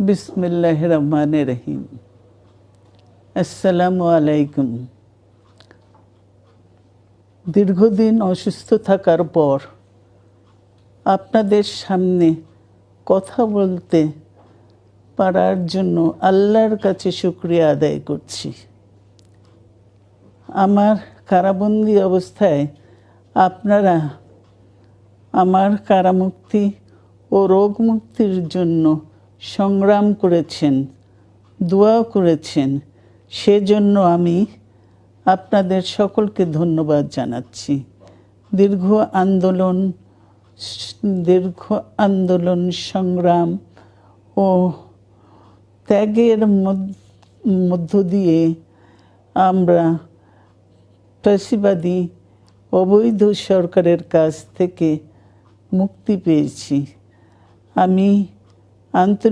বিসমিল্লাহির রহমানির রহিম। আসসালামু আলাইকুম। দীর্ঘদিন অসুস্থ থাকার পর আপনাদের সামনে কথা বলতে পারার জন্য আল্লাহর কাছে শুকরিয়া আদায় করছি। আমার কারাবন্দী অবস্থায় আপনারা আমার কারামুক্তি ও রোগ মুক্তির জন্য সংগ্রাম করেছেন, দোয়া করেছেন। সেজন্য আমি আপনাদের সকলকে ধন্যবাদ জানাচ্ছি। দীর্ঘ আন্দোলন সংগ্রাম ও ত্যাগের মধ্য দিয়ে আমরা ফ্যাসিবাদী অবৈধ সরকারের কাছ থেকে মুক্তি পেয়েছি। আমি আন্তরিক